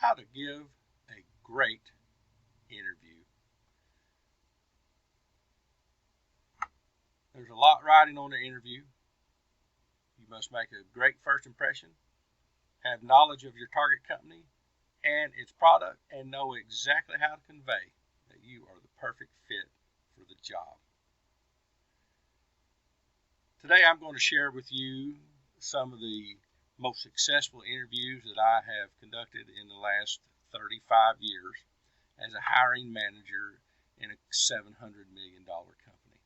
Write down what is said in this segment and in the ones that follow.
How to give a great interview. There's a lot riding on the interview. You must make a great first impression, have knowledge of your target company and its product, and know exactly how to convey that you are the perfect fit for the job. Today I'm going to share with you some of the most successful interviews that I have conducted in the last 35 years as a hiring manager in a $700 million company.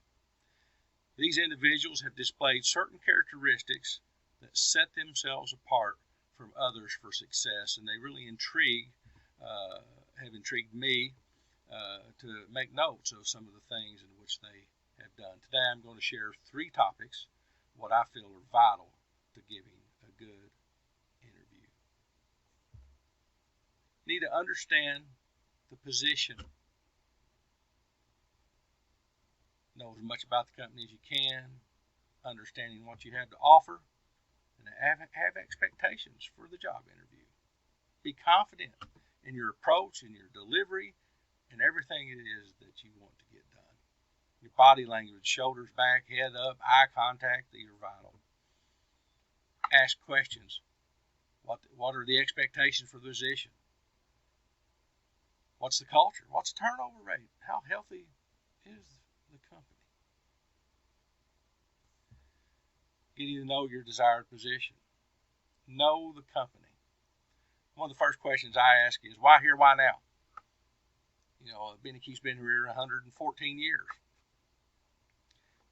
These individuals have displayed certain characteristics that set themselves apart from others for success, and they really have intrigued me to make notes of some of the things in which they have done. Today I'm going to share 3 topics, what I feel are vital to giving a good interview. You need to understand the position. Know as much about the company as you can, understanding what you have to offer, and have expectations for the job interview. Be confident in your approach, in your delivery, and everything it is that you want to get done. Your body language, shoulders back, head up, eye contact, these are vital. Ask questions. What are the expectations for the position? What's the culture? What's the turnover rate? How healthy is the company? Getting to know your desired position. Know the company. One of the first questions I ask is, why here, why now? Beneke's been here 114 years.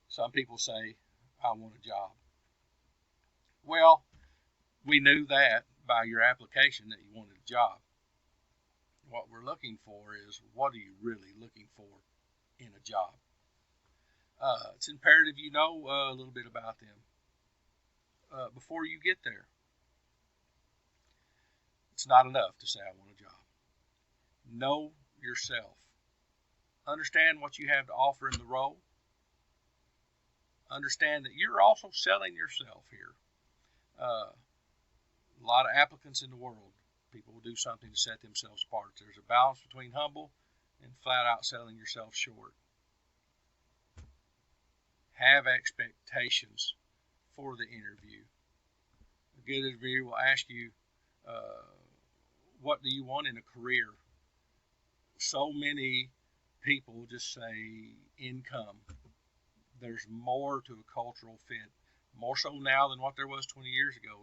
Some people say, I want a job. Well, we knew that by your application that you wanted a job. What we're looking for is, what are you really looking for in a job? It's imperative you know a little bit about them before you get there. It's not enough to say, I want a job. Know yourself. Understand what you have to offer in the role. Understand that you're also selling yourself here. A lot of applicants in the world. People will do something to set themselves apart. There's a balance between humble and flat out selling yourself short. Have expectations for the interview. A good interviewer will ask you, what do you want in a career? So many people just say income. There's more to a cultural fit, more so now than what there was 20 years ago.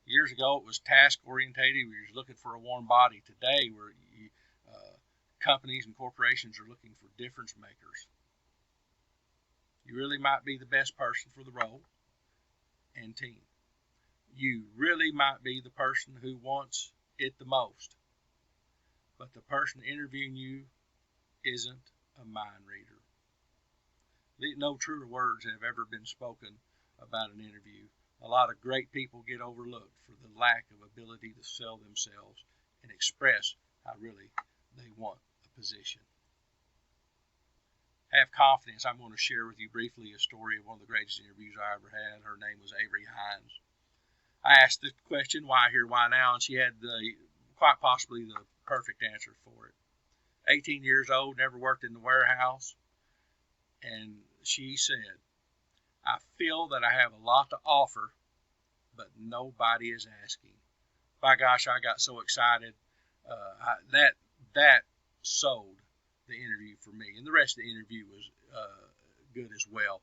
Years ago it was task orientated. We were looking for a warm body. Today, companies and corporations are looking for difference makers. You really might be the best person for the role and team. You really might be the person who wants it the most, but the person interviewing you isn't a mind reader. No truer words have ever been spoken about an interview. A lot of great people get overlooked for the lack of ability to sell themselves and express how really they want a position. Have confidence. I'm going to share with you briefly a story of one of the greatest interviews I ever had. Her name was Avery Hines. I asked the question, why here, why now? And she had quite possibly the perfect answer for it. 18 years old, never worked in the warehouse. And she said, I feel that I have a lot to offer, but nobody is asking. By gosh, I got so excited. That sold the interview for me. And the rest of the interview was good as well.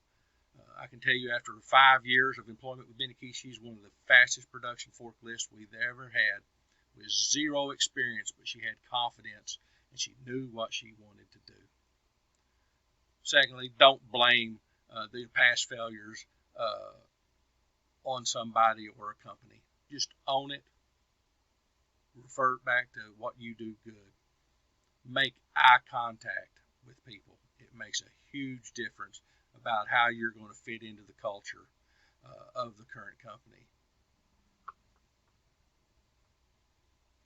I can tell you, after 5 years of employment with Beneke, she's one of the fastest production forklifts we've ever had, with zero experience, but she had confidence and she knew what she wanted to do. Secondly, don't blame the past failures on somebody or a company. Just own it. Refer back to what you do good. Make eye contact with people. It makes a huge difference about how you're going to fit into the culture of the current company.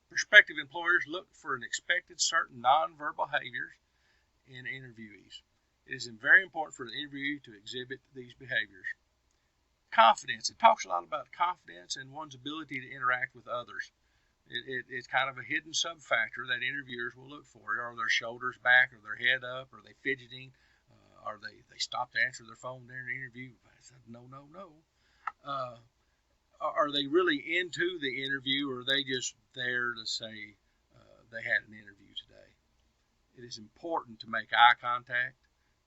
Prospective employers look for an expected certain nonverbal behaviors in interviewees. It is very important for the interviewee to exhibit these behaviors. Confidence. It talks a lot about confidence and one's ability to interact with others. It's kind of a hidden sub factor that interviewers will look for. Are their shoulders back? Are their head up? Are they fidgeting? Are they stop to answer their phone during the interview? I said, no, no, no. Are they really into the interview, or are they just there to say they had an interview today? It is important to make eye contact.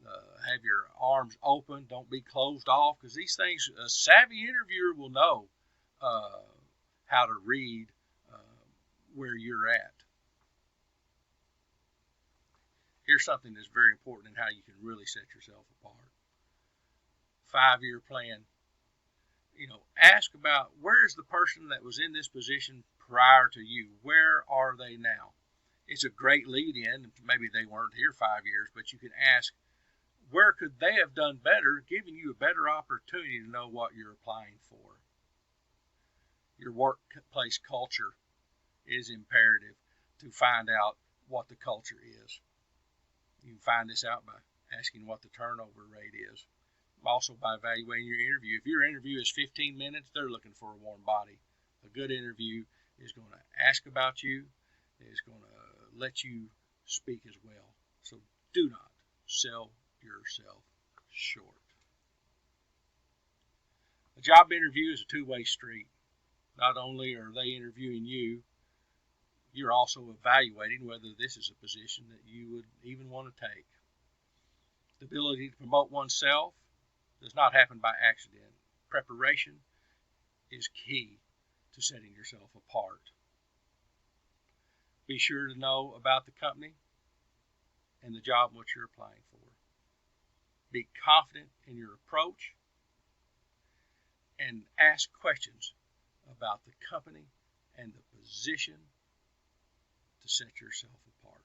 Have your arms open. Don't be closed off, because these things, a savvy interviewer will know how to read where you're at. Here's something that's very important in how you can really set yourself apart. 5-year plan. Ask about, where's the person that was in this position prior to you? Where are they now? It's a great lead in. Maybe they weren't here 5 years, but you can ask, where could they have done better, giving you a better opportunity to know what you're applying for. Your workplace culture is imperative to find out what the culture is. You can find this out by asking what the turnover rate is. Also by evaluating your interview. If your interview is 15 minutes, they're looking for a warm body. A good interview is going to ask about you, is going to let you speak as well. So do not sell yourself short. A job interview is a two-way street. Not only are they interviewing you, you're also evaluating whether this is a position that you would even want to take. The ability to promote oneself does not happen by accident. Preparation is key to setting yourself apart. Be sure to know about the company and the job and what you're applying for. Be confident in your approach and ask questions about the company and the position to set yourself apart.